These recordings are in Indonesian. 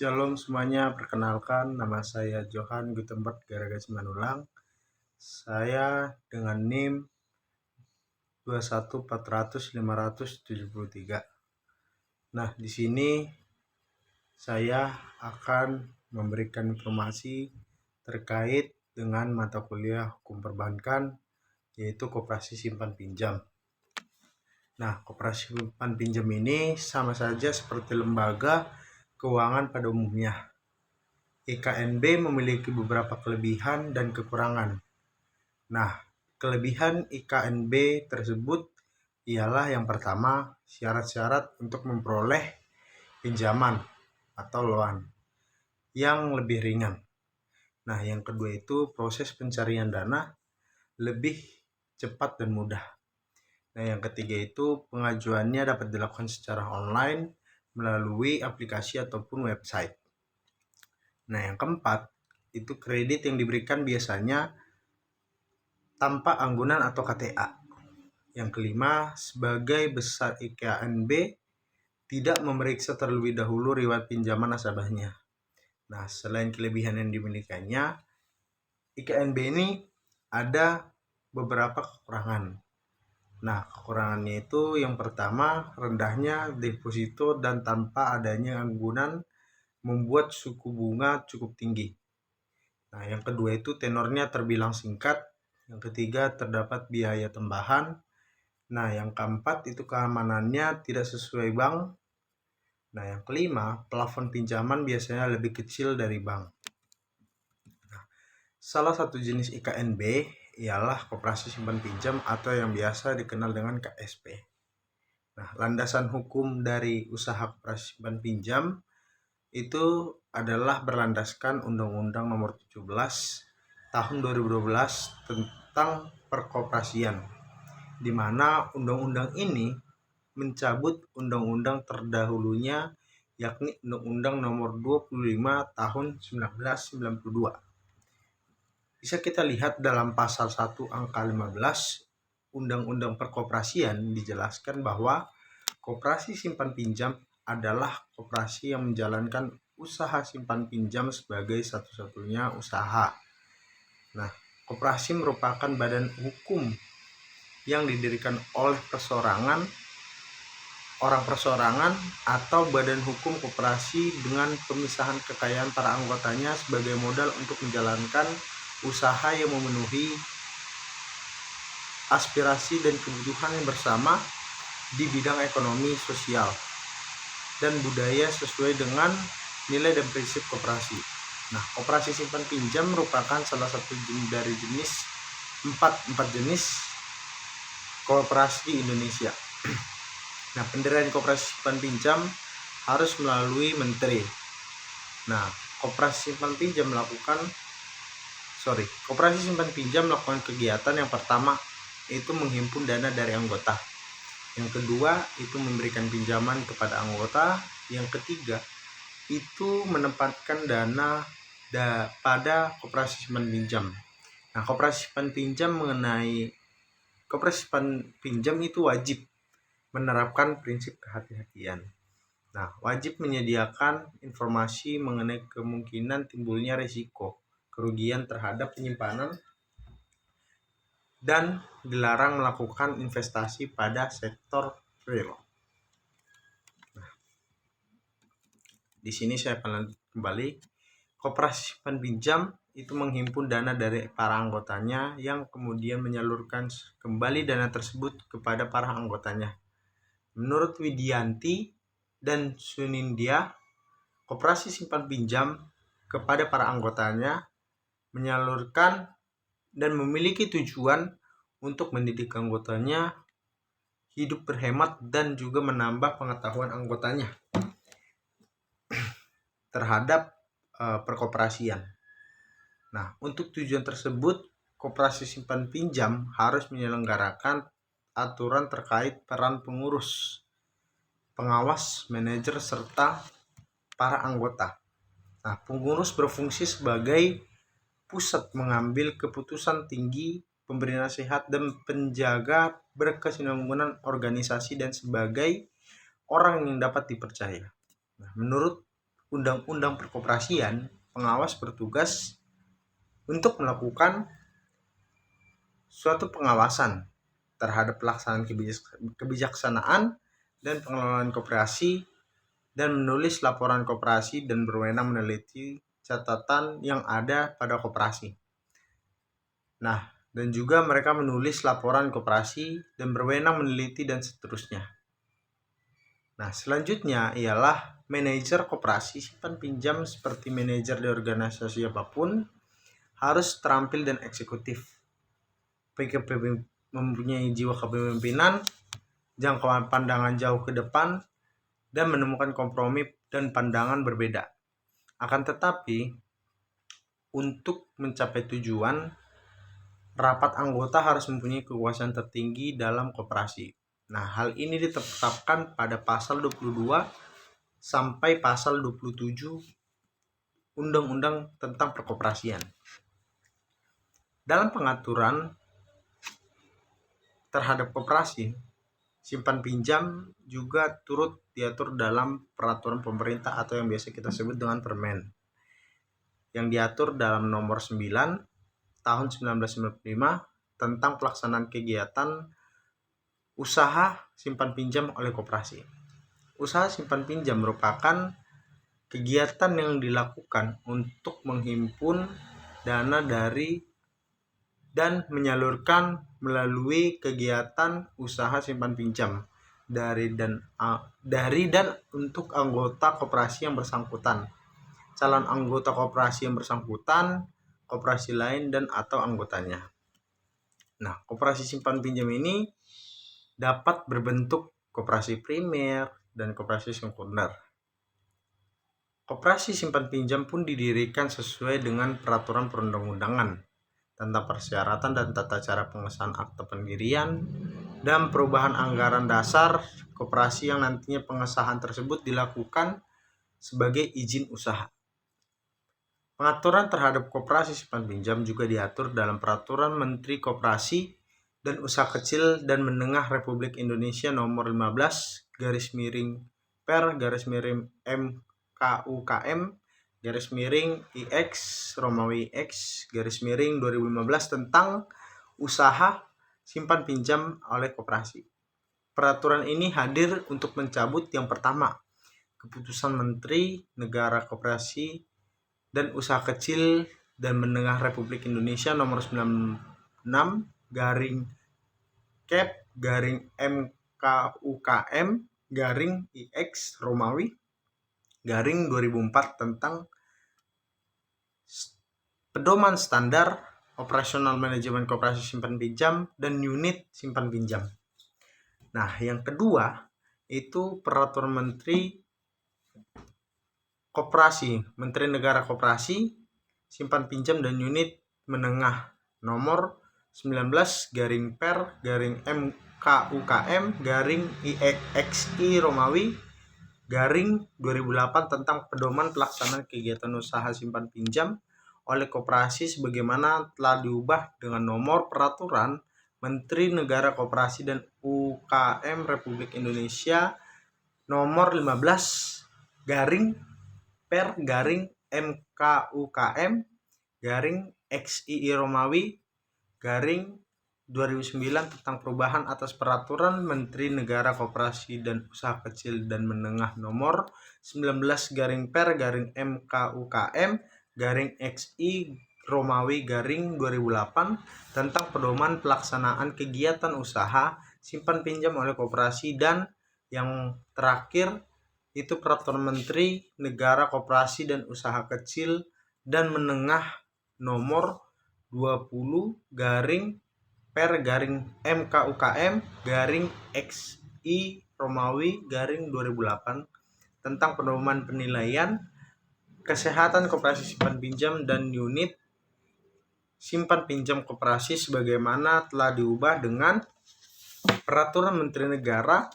Shalom semuanya, perkenalkan nama saya Johan Gutenberg Garagasi Manulang. Saya dengan NIM 21400-573. Nah, di sini saya akan memberikan informasi terkait dengan mata kuliah hukum perbankan, yaitu koperasi simpan pinjam. Nah, koperasi simpan pinjam ini sama saja seperti lembaga keuangan pada umumnya. IKNB memiliki beberapa kelebihan dan kekurangan. Nah, kelebihan IKNB tersebut ialah yang pertama, syarat-syarat untuk memperoleh pinjaman atau loan yang lebih ringan. Nah, yang kedua itu proses pencarian dana lebih cepat dan mudah. Nah, yang ketiga itu pengajuannya dapat dilakukan secara online melalui aplikasi ataupun website. Nah, yang keempat, itu kredit yang diberikan biasanya tanpa anggunan atau KTA. Yang kelima, sebagai besar IKNB tidak memeriksa terlebih dahulu riwayat pinjaman nasabahnya. Nah, selain kelebihan yang dimilikinya, IKNB ini ada beberapa kekurangan. Nah, kekurangannya itu yang pertama, rendahnya deposito dan tanpa adanya anggunan membuat suku bunga cukup tinggi. Nah, yang kedua itu tenornya terbilang singkat. Yang ketiga terdapat biaya tambahan. Nah, yang keempat itu keamanannya tidak sesuai bank. Nah, yang kelima plafon pinjaman biasanya lebih kecil dari bank. Nah, salah satu jenis IKNB ialah koperasi simpan pinjam atau yang biasa dikenal dengan KSP. Nah, landasan hukum dari usaha koperasi simpan pinjam itu adalah berlandaskan Undang-Undang Nomor 17 Tahun 2012 tentang perkoperasian, di mana undang-undang ini mencabut undang-undang terdahulunya, yakni Undang-Undang Nomor 25 Tahun 1992. Bisa kita lihat dalam pasal 1 angka 15 Undang-Undang Perkoperasian dijelaskan bahwa koperasi simpan pinjam adalah koperasi yang menjalankan usaha simpan pinjam sebagai satu-satunya usaha. Nah, koperasi merupakan badan hukum yang didirikan oleh orang perseorangan atau badan hukum koperasi dengan pemisahan kekayaan para anggotanya sebagai modal untuk menjalankan usaha yang memenuhi aspirasi dan kebutuhan yang bersama di bidang ekonomi, sosial, dan budaya sesuai dengan nilai dan prinsip koperasi. Nah, koperasi simpan pinjam merupakan salah satu dari empat jenis koperasi di Indonesia. Nah, pendirian koperasi simpan pinjam harus melalui menteri. Nah, koperasi simpan pinjam melakukan kegiatan yang pertama itu menghimpun dana dari anggota. Yang kedua itu memberikan pinjaman kepada anggota. Yang ketiga itu menempatkan dana pada koperasi simpan pinjam. Nah, koperasi simpan pinjam itu wajib menerapkan prinsip kehati-hatian. Nah, wajib menyediakan informasi mengenai kemungkinan timbulnya risiko kerugian terhadap penyimpanan dan dilarang melakukan investasi pada sektor real. Nah, di sini saya akan lanjut kembali. Koperasi simpan pinjam itu menghimpun dana dari para anggotanya yang kemudian menyalurkan kembali dana tersebut kepada para anggotanya. Menurut Widianti dan Sunindya, koperasi simpan pinjam kepada para anggotanya menyalurkan dan memiliki tujuan untuk mendidik anggotanya hidup berhemat dan juga menambah pengetahuan anggotanya terhadap perkoperasian. Nah, untuk tujuan tersebut, koperasi simpan pinjam harus menyelenggarakan aturan terkait peran pengurus, pengawas, manajer, serta para anggota. Nah, pengurus berfungsi sebagai pusat mengambil keputusan tinggi, pemberi nasihat, dan penjaga berkesinambungan organisasi dan sebagai orang yang dapat dipercaya. Nah, menurut Undang-Undang Perkoperasian, pengawas bertugas untuk melakukan suatu pengawasan terhadap pelaksanaan kebijaksanaan dan pengelolaan koperasi, dan menulis laporan koperasi dan berwenang meneliti catatan yang ada pada koperasi. Nah, dan juga mereka menulis laporan koperasi dan berwenang meneliti dan seterusnya. Nah, selanjutnya ialah manajer koperasi simpan pinjam seperti manajer di organisasi apapun harus terampil dan eksekutif. Mempunyai jiwa kepemimpinan, jangkauan pandangan jauh ke depan, dan menemukan kompromi dan pandangan berbeda. Akan tetapi, untuk mencapai tujuan, rapat anggota harus mempunyai kekuasaan tertinggi dalam koperasi. Nah, hal ini ditetapkan pada pasal 22 sampai pasal 27 Undang-Undang tentang Perkoperasian. Dalam pengaturan terhadap koperasi, simpan pinjam juga turut diatur dalam peraturan pemerintah atau yang biasa kita sebut dengan Permen, yang diatur dalam nomor 9 tahun 1995 tentang pelaksanaan kegiatan usaha simpan pinjam oleh koperasi. Usaha simpan pinjam merupakan kegiatan yang dilakukan untuk menghimpun dana dari dan menyalurkan melalui kegiatan usaha simpan pinjam dari dan untuk anggota koperasi yang bersangkutan, calon anggota koperasi yang bersangkutan, koperasi lain dan atau anggotanya. Nah, koperasi simpan pinjam ini dapat berbentuk koperasi primer dan koperasi sekunder. Koperasi simpan pinjam pun didirikan sesuai dengan peraturan perundang-undangan tentang persyaratan dan tata cara pengesahan akte pendirian dan perubahan anggaran dasar koperasi yang nantinya pengesahan tersebut dilakukan sebagai izin usaha. Pengaturan terhadap koperasi simpan pinjam juga diatur dalam Peraturan Menteri Koperasi dan Usaha Kecil dan Menengah Republik Indonesia Nomor 15/per/MKUKM/IX Romawi X /2015 tentang usaha simpan pinjam oleh koperasi. Peraturan ini hadir untuk mencabut yang pertama, Keputusan Menteri Negara Koperasi dan Usaha Kecil dan Menengah Republik Indonesia Nomor 96/MKUKM/IX Romawi /2004 tentang pedoman standar operasional manajemen koperasi simpan pinjam dan unit simpan pinjam. Nah, yang kedua itu Peraturan Menteri Koperasi, Menteri Negara Koperasi, Simpan Pinjam dan Unit Menengah Nomor 19/MKUKM/IXI Romawi /2008 tentang pedoman pelaksanaan kegiatan usaha simpan pinjam oleh koperasi sebagaimana telah diubah dengan nomor Peraturan Menteri Negara Koperasi dan UKM Republik Indonesia Nomor 15/MKUKM/XII Romawi /2009 tentang perubahan atas Peraturan Menteri Negara Koperasi dan Usaha Kecil dan Menengah Nomor 19/MKUKM/XI Romawi /2008 tentang pedoman pelaksanaan kegiatan usaha simpan pinjam oleh koperasi, dan yang terakhir itu Peraturan Menteri Negara Koperasi dan Usaha Kecil dan Menengah Nomor 20/MKUKM/XI Romawi /2008 tentang pedoman penilaian kesehatan koperasi simpan pinjam dan unit simpan pinjam koperasi sebagaimana telah diubah dengan Peraturan Menteri Negara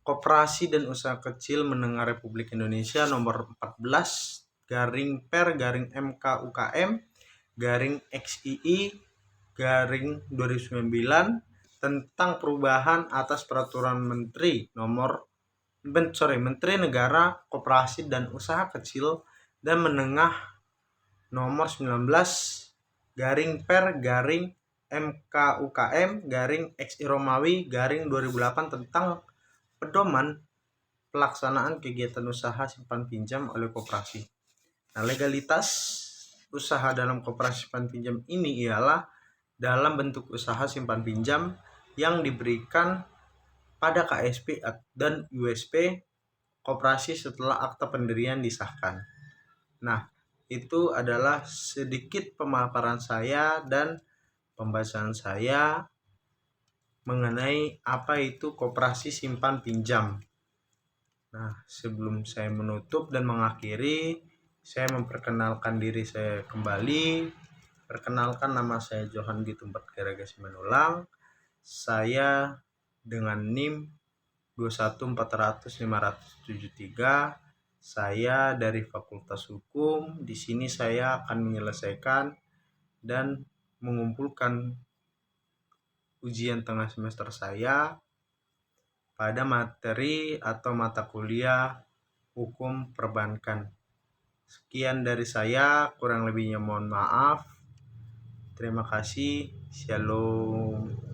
Koperasi dan Usaha Kecil Menengah Republik Indonesia Nomor 14/MKUKM/XII /2009 tentang perubahan atas Peraturan Menteri Nomor Menteri Negara Koperasi dan Usaha Kecil dan Menengah nomor 19 garing per garing MKUKM garing XI Romawi garing 2008 tentang pedoman pelaksanaan kegiatan usaha simpan pinjam oleh koperasi. Nah, legalitas usaha dalam koperasi simpan pinjam ini ialah dalam bentuk usaha simpan pinjam yang diberikan pada KSP dan USP koperasi setelah akta pendirian disahkan. Nah, itu adalah sedikit pemaparan saya dan pembahasan saya mengenai apa itu koperasi simpan pinjam. Nah, sebelum saya menutup dan mengakhiri, saya memperkenalkan diri saya kembali. Perkenalkan, nama saya Johan Gitumpat Garaga Simanulang. Saya dengan NIM 21400-573. Saya dari Fakultas Hukum. Di sini saya akan menyelesaikan dan mengumpulkan ujian tengah semester saya pada materi atau mata kuliah hukum perbankan. Sekian dari saya, kurang lebihnya mohon maaf. Terima kasih. Shalom.